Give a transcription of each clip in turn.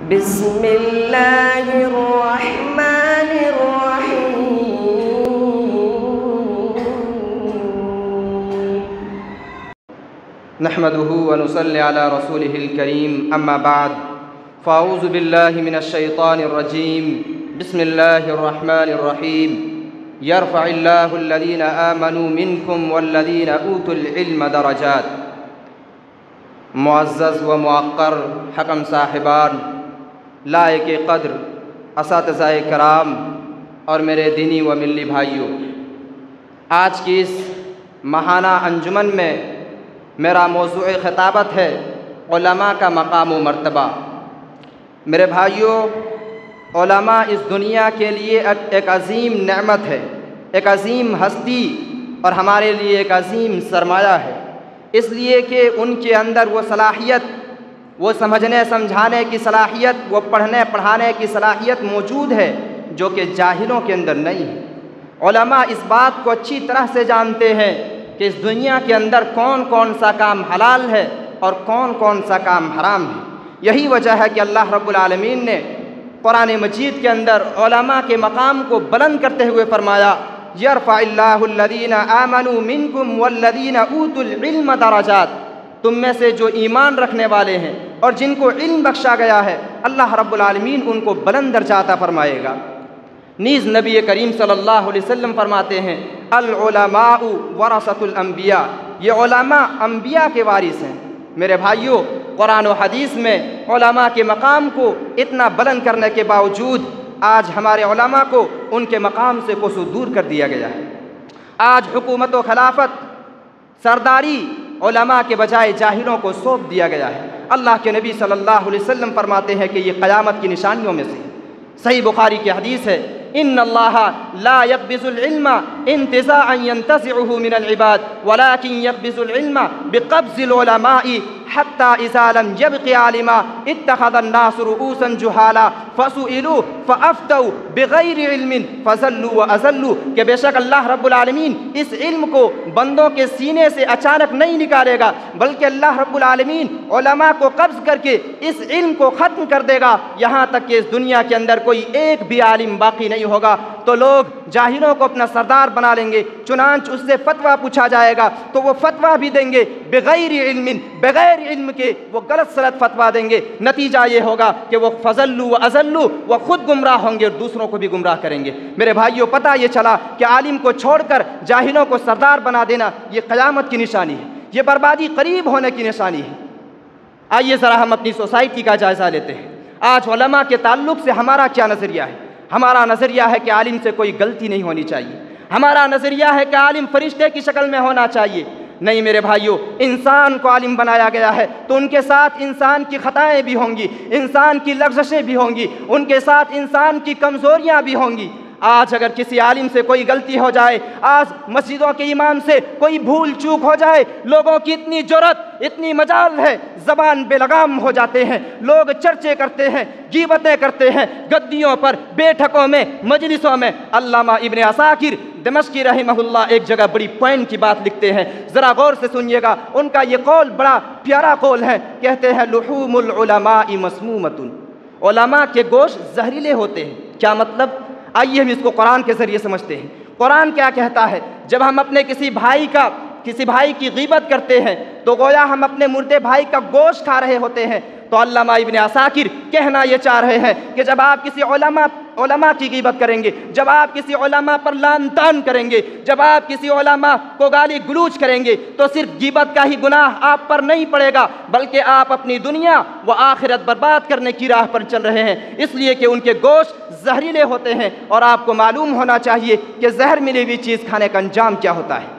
بسم اللہ الرحمن الرحیم نحمده ونصلي على رسوله الكريم اما بعد فاعوذ بالله من الشيطان الرجيم بسم الله الرحمن الرحيم يرفع الله الذين آمنوا منكم والذين اوتوا العلم درجات۔ معزز و موقر حکم صاحبان، لائق قدر اساتذہ کرام اور میرے دینی و ملی بھائیوں، آج کی اس ماہانہ انجمن میں میرا موضوع خطابت ہے علماء کا مقام و مرتبہ۔ میرے بھائیوں، علماء اس دنیا کے لیے ایک عظیم نعمت ہے، ایک عظیم ہستی اور ہمارے لیے ایک عظیم سرمایہ ہے، اس لیے کہ ان کے اندر وہ صلاحیت، وہ سمجھنے سمجھانے کی صلاحیت، وہ پڑھنے پڑھانے کی صلاحیت موجود ہے جو کہ جاہلوں کے اندر نہیں ہے۔ علماء اس بات کو اچھی طرح سے جانتے ہیں کہ اس دنیا کے اندر کون کون سا کام حلال ہے اور کون کون سا کام حرام ہے۔ یہی وجہ ہے کہ اللہ رب العالمین نے قرآن مجید کے اندر علماء کے مقام کو بلند کرتے ہوئے فرمایا، یرفع اللہ الذین آمنوا منکم والذین اوتوا العلم درجات۔ تم میں سے جو ایمان رکھنے والے ہیں اور جن کو علم بخشا گیا ہے، اللہ رب العالمین ان کو بلند درجہ عطا فرمائے گا۔ نیز نبی کریم صلی اللہ علیہ وسلم فرماتے ہیں، العلماء ورثۃ الانبیاء، یہ علماء انبیاء کے وارث ہیں۔ میرے بھائیوں، قرآن و حدیث میں علماء کے مقام کو اتنا بلند کرنے کے باوجود آج ہمارے علماء کو ان کے مقام سے کوسوں دور کر دیا گیا ہے۔ آج حکومت و خلافت، سرداری علماء کے بجائے جاہلوں کو سونپ دیا گیا ہے۔ اللہ کے نبی صلی اللہ علیہ وسلم فرماتے ہیں کہ یہ قیامت کی نشانیوں میں سے صحیح بخاری کی حدیث ہے، ان اللہ لا يقبض العلم انتزاعا ينتزعه من العباد ولكن يقبض العلم بقبض العلماء حتى اذا لم يبق عالما اتخذ الناس رؤوسا جهالا فسئلوا فافتوا بغیر علم فضلوا واضلوا، کہ بے شک اللہ رب العالمین اس علم کو بندوں کے سینے سے اچانک نہیں نکالے گا، بلکہ اللہ رب العالمین علماء کو قبض کر کے اس علم کو ختم کر دے گا، یہاں تک کہ اس دنیا کے اندر کوئی ایک بھی عالم باقی نہیں ہوگا۔ تو لوگ جاہلوں کو اپنا سردار بنا لیں گے، چنانچہ اس سے فتویٰ پوچھا جائے گا تو وہ فتویٰ بھی دیں گے بغیر علم، بغیر علم کے وہ غلط سلط فتویٰ دیں گے۔ نتیجہ یہ ہوگا کہ وہ فضلوا واضلوا، وہ خود گمراہ ہوں گے اور دوسروں کو بھی گمراہ کریں گے۔ میرے بھائیوں، پتہ یہ چلا کہ عالم کو چھوڑ کر جاہلوں کو سردار بنا دینا یہ قیامت کی نشانی ہے، یہ بربادی قریب ہونے کی نشانی ہے۔ آئیے ذرا ہم اپنی سوسائٹی کا جائزہ لیتے ہیں۔ آج علماء کے تعلق سے ہمارا کیا نظریہ ہے؟ ہمارا نظریہ ہے کہ عالم سے کوئی غلطی نہیں ہونی چاہیے، ہمارا نظریہ ہے کہ عالم فرشتے کی شکل میں ہونا چاہیے۔ نہیں میرے بھائیوں، انسان کو عالم بنایا گیا ہے تو ان کے ساتھ انسان کی خطائیں بھی ہوں گی، انسان کی لغزشیں بھی ہوں گی، ان کے ساتھ انسان کی کمزوریاں بھی ہوں گی۔ آج اگر کسی عالم سے کوئی غلطی ہو جائے، آج مسجدوں کے امام سے کوئی بھول چوک ہو جائے، لوگوں کی اتنی جرأت، اتنی مجال ہے، زبان بے لگام ہو جاتے ہیں، لوگ چرچے کرتے ہیں، غیبتیں کرتے ہیں، گدیوں پر، بیٹھکوں میں، مجلسوں میں۔ علامہ ابن عساکر دمشقی رحمہ اللہ ایک جگہ بڑی پوائنٹ کی بات لکھتے ہیں، ذرا غور سے سنیے گا، ان کا یہ قول بڑا پیارا قول ہے۔ کہتے ہیں، لحوم العلماء مسمومۃ، علماء کے گوشت زہریلے ہوتے ہیں۔ کیا مطلب؟ آئیے ہم اس کو قرآن کے ذریعے سمجھتے ہیں۔ قرآن کیا کہتا ہے؟ جب ہم اپنے کسی بھائی کی غیبت کرتے ہیں تو گویا ہم اپنے مردے بھائی کا گوشت کھا رہے ہوتے ہیں۔ تو علامہ ابن عساکر کہنا یہ چاہ رہے ہیں کہ جب آپ کسی علماء کی غیبت کریں گے، جب آپ کسی علماء پر لعن طعن کریں گے، جب آپ کسی علماء کو گالی گلوچ کریں گے تو صرف غیبت کا ہی گناہ آپ پر نہیں پڑے گا، بلکہ آپ اپنی دنیا و آخرت برباد کرنے کی راہ پر چل رہے ہیں، اس لیے کہ ان کے گوشت زہریلے ہوتے ہیں۔ اور آپ کو معلوم ہونا چاہیے کہ زہر ملی ہوئی چیز کھانے کا انجام کیا ہوتا ہے۔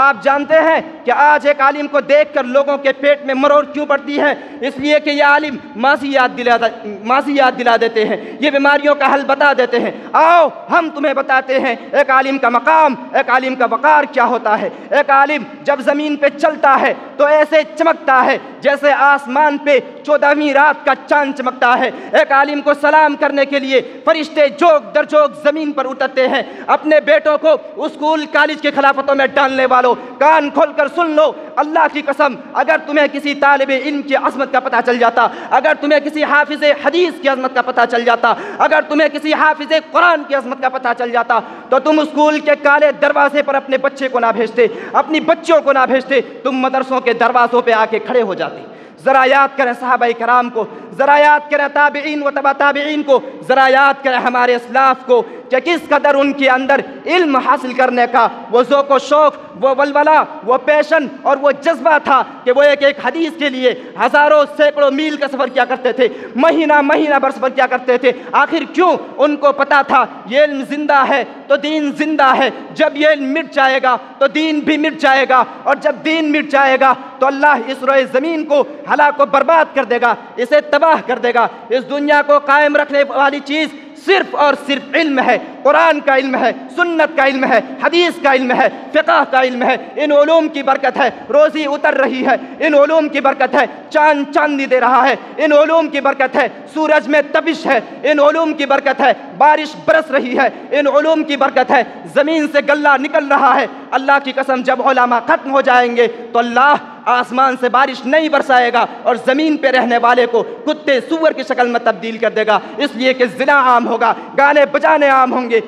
آپ جانتے ہیں کہ آج ایک عالم کو دیکھ کر لوگوں کے پیٹ میں مرور کیوں پڑتی ہے؟ اس لیے کہ یہ عالم ماضی یاد دلا دیتے ہیں، یہ بیماریوں کا حل بتا دیتے ہیں۔ آؤ ہم تمہیں بتاتے ہیں ایک عالم کا مقام، ایک عالم کا وقار کیا ہوتا ہے۔ ایک عالم جب زمین پہ چلتا ہے تو ایسے چمکتا ہے جیسے آسمان پہ 14ویں رات کا چاند چمکتا ہے۔ ایک عالم کو سلام کرنے کے لیے فرشتے جوگ در جوگ زمین پر اترتے ہیں۔ اپنے بیٹوں کو اسکول کالج کے خلافتوں میں ڈالنے والے والو کان کھول کر سن لو، اللہ کی قسم اگر تمہیں کسی طالب علم کی عظمت کا پتہ چل جاتا، اگر تمہیں کسی حافظ حدیث کی عظمت کا پتہ چل جاتا، اگر تمہیں کسی حافظ قرآن کی عظمت کا پتہ چل جاتا تو تم اسکول کے کالے دروازے پر اپنے بچے کو نہ بھیجتے، اپنی بچوں کو نہ بھیجتے، تم مدرسوں کے دروازوں پہ آ کے کھڑے ہو جاتے۔ ذرا یاد کریں صحابہ کرام کو، ذرا یاد کریں تابعین و تبع تابعین کو، ذرا یاد کریں ہمارے اسلاف کو کہ کس قدر ان کے اندر علم حاصل کرنے کا وہ ذوق و شوق، وہ ولولہ، وہ پیشن اور وہ جذبہ تھا کہ وہ ایک ایک حدیث کے لیے ہزاروں سینکڑوں میل کا سفر کیا کرتے تھے، مہینہ مہینہ بھر سفر کیا کرتے تھے۔ آخر کیوں؟ ان کو پتا تھا یہ علم زندہ ہے تو دین زندہ ہے، جب یہ علم مٹ جائے گا تو دین بھی مٹ جائے گا، اور جب دین مٹ جائے گا تو اللہ اس روئے زمین کو ہلاک و برباد کر دے گا، اسے تباہ کر دے گا۔ اس دنیا کو قائم رکھنے والی چیز صرف اور صرف علم ہے، قرآن کا علم ہے، سنت کا علم ہے، حدیث کا علم ہے، فقہ کا علم ہے۔ ان علوم کی برکت ہے روزی اتر رہی ہے، ان علوم کی برکت ہے چاند چاندنی دے رہا ہے، ان علوم کی برکت ہے سورج میں تپش ہے، ان علوم کی برکت ہے بارش برس رہی ہے، ان علوم کی برکت ہے زمین سے غلہ نکل رہا ہے۔ اللہ کی قسم جب علماء ختم ہو جائیں گے تو اللہ آسمان سے بارش نہیں برسائے گا اور زمین پہ رہنے والے کو کتے سور کی شکل میں تبدیل کر دے گا، اس لیے کہ زنا عام ہوگا، گانے بجانے عام ہوں گے،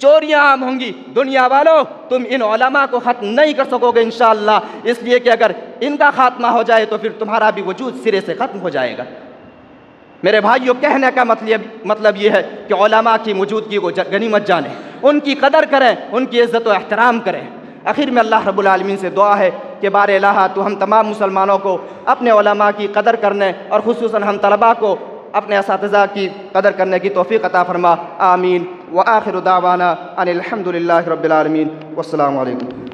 چوریاں عام ہوں گی۔ دنیا والوں تم ان علماء کو ختم نہیں کر سکو گے انشاءاللہ، اس لیے کہ اگر ان کا خاتمہ ہو جائے تو پھر تمہارا بھی وجود سرے سے ختم ہو جائے گا۔ میرے بھائیوں کہنے کا مطلب یہ ہے کہ علماء کی موجودگی کو غنیمت جانیں، ان کی قدر کریں، ان کی عزت و احترام کریں۔ آخر میں اللہ رب العالمین سے دعا ہے کہ بار الہ تو ہم تمام مسلمانوں کو اپنے علماء کی قدر کرنے اور خصوصاً ہم طلباء کو اپنے اساتذہ کی قدر کرنے کی توفیق عطا فرما، آمین۔ وآخر دعوانا ان الحمد للہ رب العالمین، والسلام علیکم۔